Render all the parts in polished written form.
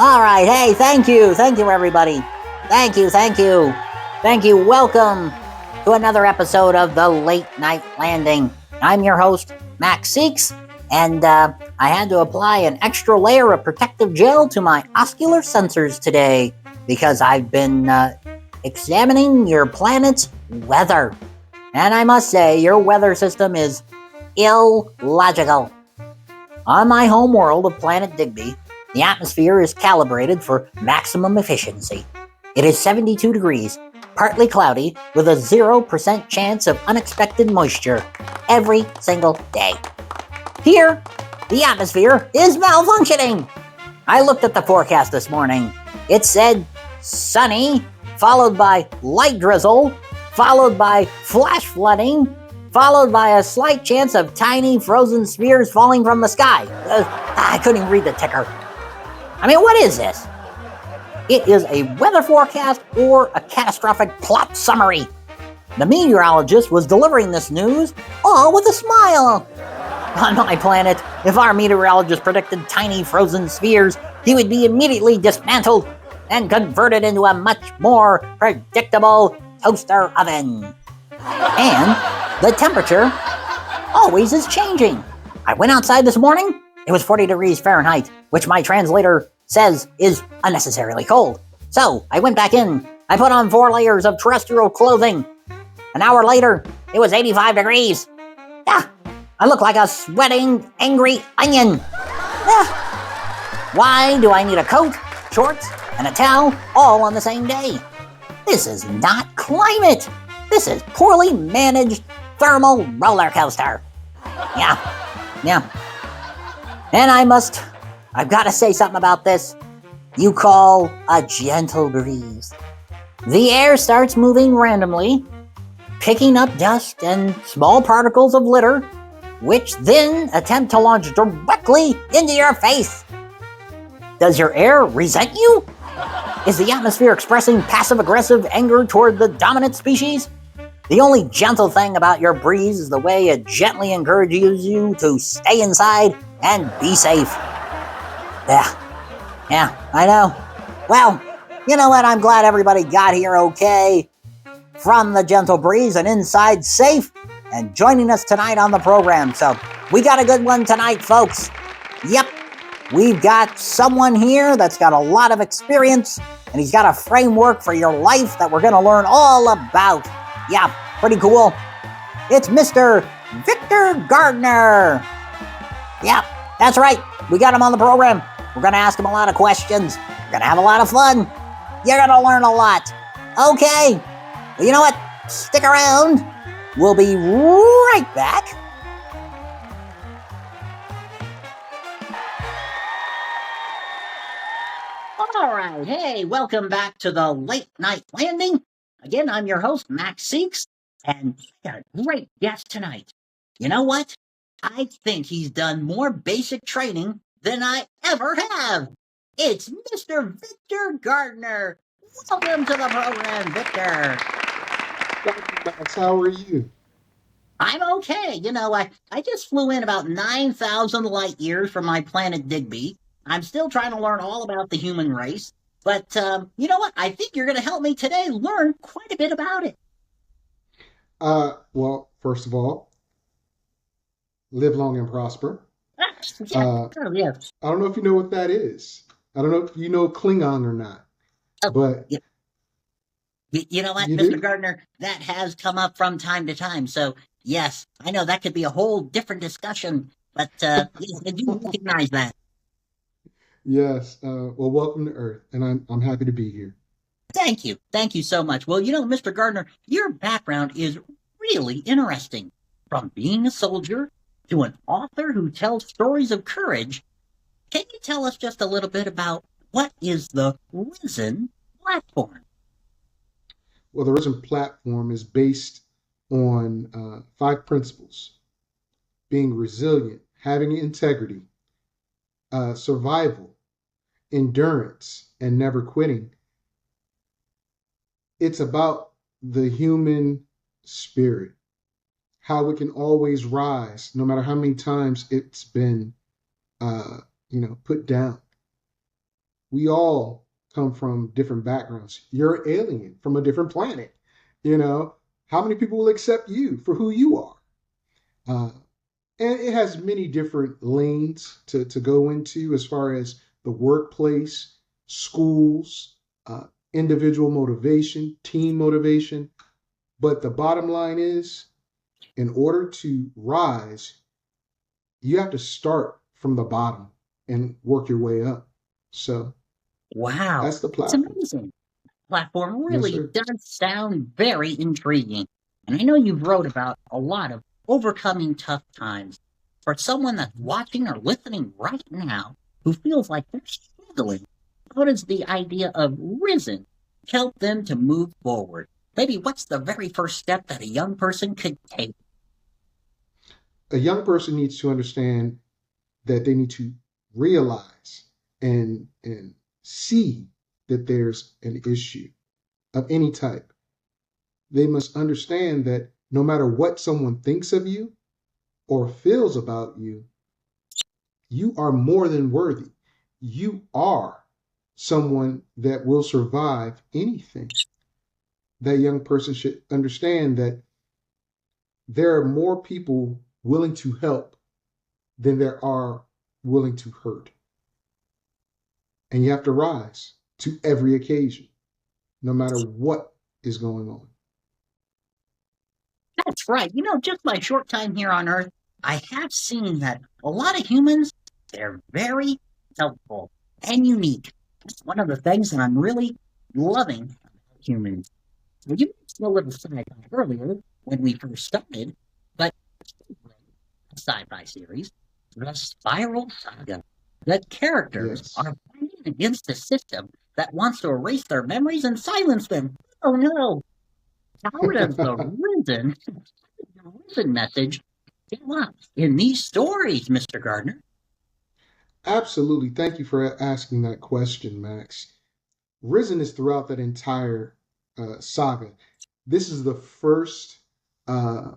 All right. Hey, thank you. Thank you, everybody. Thank you. Thank you. Thank you. Welcome to another episode of The Late Night Landing. I'm your host, Max Zeeks, and I had to apply an extra layer of protective gel to my ocular sensors today because I've been examining your planet's weather. And I must say, your weather system is illogical. On my home world of planet Digby, the atmosphere is calibrated for maximum efficiency. It is 72 degrees, partly cloudy, with a 0% chance of unexpected moisture every single day. Here, the atmosphere is malfunctioning. I looked at the forecast this morning. It said sunny, followed by light drizzle, followed by flash flooding, followed by a slight chance of tiny frozen spheres falling from the sky. I couldn't even read the ticker. I mean, what is this? It is a weather forecast or a catastrophic plot summary. The meteorologist was delivering this news all with a smile. On my planet, if our meteorologist predicted tiny frozen spheres, he would be immediately dismantled and converted into a much more predictable toaster oven. And the temperature always is changing. I went outside this morning. It was 40 degrees Fahrenheit, which my translator says is unnecessarily cold. So I went back in. I put on 4 layers of terrestrial clothing. An hour later, it was 85 degrees. I look like a sweating, angry onion. Why do I need a coat, shorts, and a towel all on the same day? This is not climate. This is poorly managed thermal roller coaster. Yeah. And I've got to say something about this. You call a gentle breeze. The air starts moving randomly, picking up dust and small particles of litter, which then attempt to launch directly into your face. Does your air resent you? Is the atmosphere expressing passive-aggressive anger toward the dominant species? The only gentle thing about your breeze is the way it gently encourages you to stay inside and be safe. Yeah, I know. Well, you know what? I'm glad everybody got here okay from the gentle breeze and inside safe and joining us tonight on the program. So we got a good one tonight, folks. Yep, we've got someone here that's got a lot of experience and he's got a framework for your life that we're going to learn all about. Yeah, pretty cool. It's Mr. Victor Gardner. Yeah, that's right. We got him on the program. We're going to ask him a lot of questions. We're going to have a lot of fun. You're going to learn a lot. Okay. Well, you know what? Stick around. We'll be right back. All right. Hey, welcome back to the Late Night Landing. Again, I'm your host, Max Zeeks, and we got a great guest tonight. You know what? I think he's done more basic training than I ever have. It's Mr. Victor Gardner. Welcome to the program, Victor. Max, how are you? I'm okay. You know, I just flew in about 9,000 light years from my planet Digby. I'm still trying to learn all about the human race. But you know what? I think you're going to help me today learn quite a bit about it. Well, first of all, live long and prosper. Yes. I don't know if you know what that is. I don't know if you know Klingon or not. Oh, but yeah. You know what, you Mr. do? Gardner? That has come up from time to time. So, yes, I know that could be a whole different discussion. But yes, I do recognize that. Yes. Well, welcome to Earth, and I'm happy to be here. Thank you. Thank you so much. Well, you know, Mr. Gardner, your background is really interesting. From being a soldier to an author who tells stories of courage, can you tell us just a little bit about what is the Risen platform? Well, the Risen platform is based on 5 principles: being resilient, having integrity, survival, endurance, and never quitting. It's about the human spirit, how it can always rise, no matter how many times it's been, put down. We all come from different backgrounds. You're an alien from a different planet. You know, how many people will accept you for who you are? Uh, and it has many different lanes to go into as far as the workplace, schools, uh, individual motivation, team motivation. But the bottom line is, in order to rise, you have to start from the bottom and work your way up. So Wow, that's the it's platform. amazing. Platform Yes, really sir. does sound very intriguing. And I know you've wrote about a lot of overcoming tough times. For someone that's watching or listening right now who feels like they're struggling, how does the idea of risen help them to move forward? Maybe what's the very first step that a young person could take? A young person needs to understand that they need to realize and see that there's an issue of any type. They must understand that no matter what someone thinks of you or feels about you, you are more than worthy. You are someone that will survive anything. That young person should understand that there are more people willing to help than there are willing to hurt. And you have to rise to every occasion, no matter what is going on. That's right. Just my short time here on Earth, I have seen that a lot of humans, they're very helpful and unique. That's one of the things that I'm really loving about humans. Well, you mentioned a little sci-fi earlier when we first started, but a sci-fi series, the Spiral Saga. The characters Yes. are fighting against a system that wants to erase their memories and silence them. Oh no! How does the risen message show up in these stories, Mr. Gardner? Absolutely. Thank you for asking that question, Max. Risen is throughout that entire saga. This is the first uh,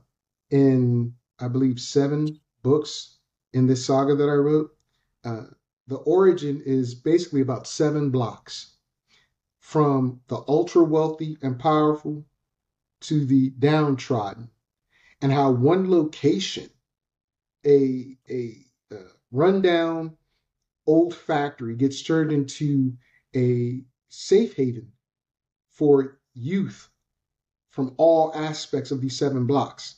in, I believe, 7 books in this saga that I wrote. Uh, the origin is basically about 7 blocks from the ultra wealthy and powerful to the downtrodden, and how one location, a rundown old factory, gets turned into a safe haven for youth from all aspects of these 7 blocks.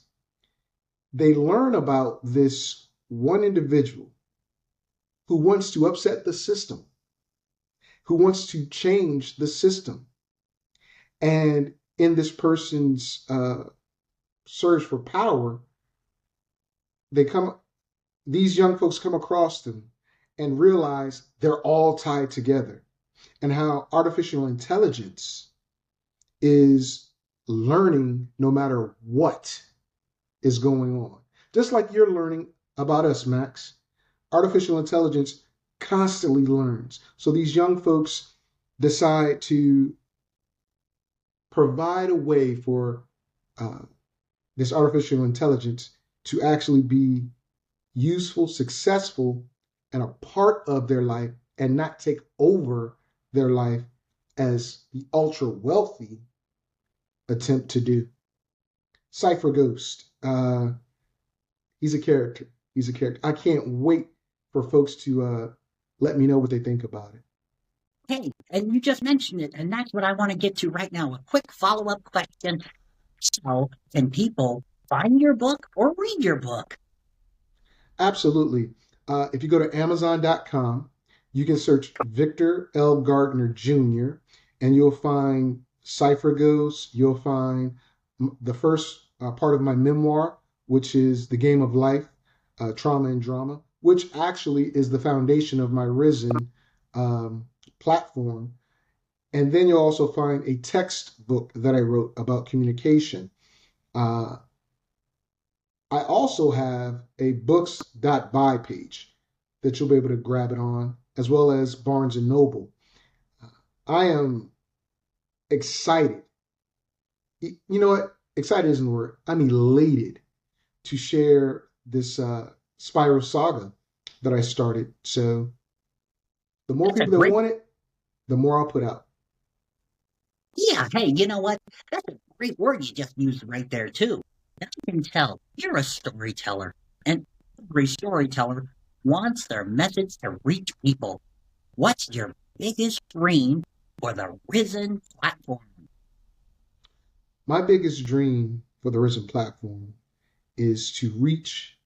They learn about this one individual who wants to upset the system, who wants to change the system. And in this person's search for power, they come these young folks come across them and realize they're all tied together, and how artificial intelligence is learning no matter what is going on. Just like you're learning about us, Max. Artificial intelligence constantly learns. So these young folks decide to provide a way for uh, this artificial intelligence to actually be useful, successful, and a part of their life, and not take over their life as the ultra wealthy attempt to do. Cypher Ghost. He's a character. He's a character. I can't wait for folks to let me know what they think about it. Hey, and you just mentioned it, and that's what I want to get to right now. A quick follow-up question. How can people find your book or read your book? Absolutely. If you go to Amazon.com, you can search Victor L. Gardner Jr., and you'll find Cypher Ghost. You'll find the first part of my memoir, which is The Game of Life, Trauma and Drama, which actually is the foundation of my Risen platform. And then you'll also find a textbook that I wrote about communication. Uh, I also have a books.buy page that you'll be able to grab it on, as well as Barnes and Noble. I am excited. You know what? Excited isn't the word. I'm elated to share this Spiral Saga that I started. So the more That's a people that great want it, the more I'll put out. Yeah, hey, you know what? That's a great word you just used right there, too. Now you can tell you're a storyteller, and every storyteller wants their message to reach people. What's your biggest dream for the Risen platform? My biggest dream for the Risen platform is to reach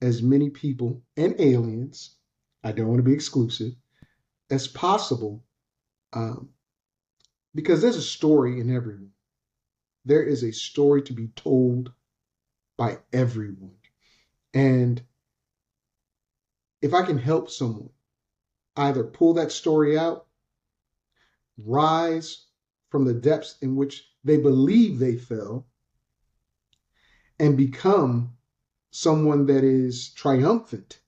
as many people and aliens, I don't want to be exclusive, as possible, um, because there's a story in everyone. There is a story to be told by everyone. And if I can help someone either pull that story out, rise from the depths in which they believe they fell, and become someone that is triumphant,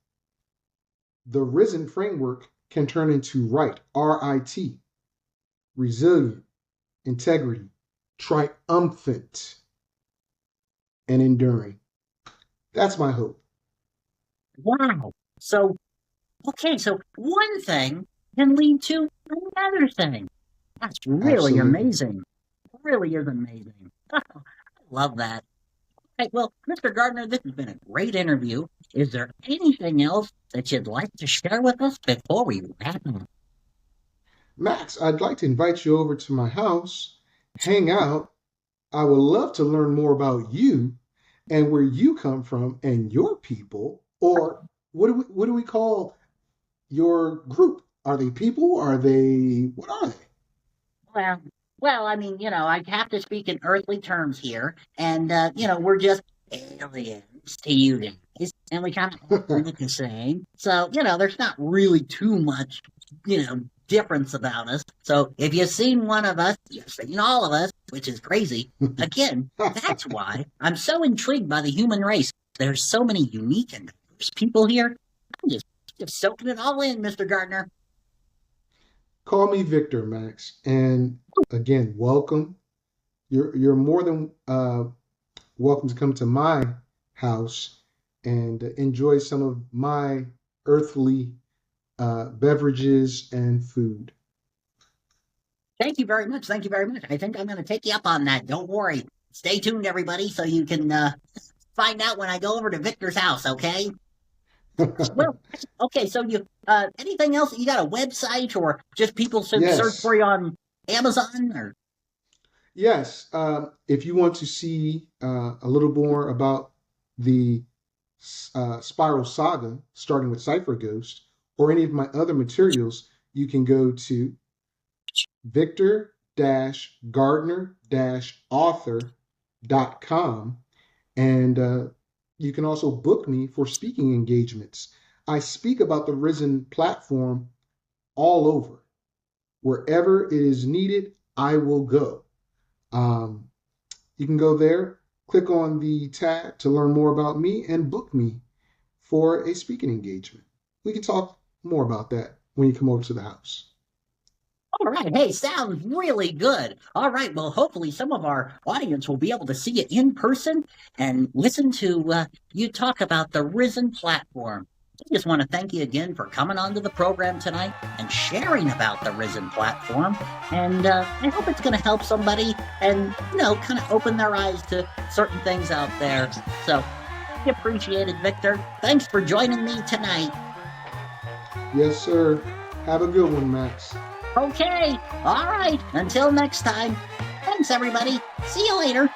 the Risen framework can turn into RIT, R-I-T, resilient, integrity, triumphant, and enduring. That's my hope. Wow. So one thing can lead to another thing. That's really Absolutely. amazing. It really is amazing. I love that. Hey, well, Mr. Gardner, this has been a great interview. Is there anything else that you'd like to share with us before we wrap up? Max, I'd like to invite you over to my house, hang out. I would love to learn more about you and where you come from and your people, or what do we call your group? Are they people? Are they what are they? Well, well, I mean, I have to speak in earthly terms here, and we're just aliens to you guys, and we kind of all look the same. So, there's not really too much, difference about us. So, if you've seen one of us, you've seen all of us, which is crazy. Again, that's why I'm so intrigued by the human race. There's so many unique and diverse people here. I'm just soaking it all in, Mr. Gardner. Call me Victor, Max. And again, welcome. You're more than welcome to come to my house and enjoy some of my earthly beverages and food. Thank you very much. Thank you very much. I think I'm going to take you up on that. Don't worry. Stay tuned, everybody, so you can find out when I go over to Victor's house, okay? Well, okay, so you anything else? You got a website or just people search Yes, for you on Amazon or yes. If you want to see a little more about the Spiral Saga, starting with Cypher Ghost, or any of my other materials, you can go to victor-gardner-author.com, and you can also book me for speaking engagements. I speak about the Risen platform all over. Wherever it is needed, I will go. Um, you can go there, click on the tab to learn more about me, and book me for a speaking engagement. We can talk more about that when you come over to the house. all right, hey, sounds really good. All right, well, hopefully some of our audience will be able to see you in person and listen to you talk about the Risen platform. I just want to thank you again for coming onto the program tonight and sharing about the Risen platform. And I hope it's going to help somebody and, kind of open their eyes to certain things out there. So, I appreciate it, Victor. Thanks for joining me tonight. Yes, sir. Have a good one, Max. Okay, all right, until next time. Thanks, everybody. See you later.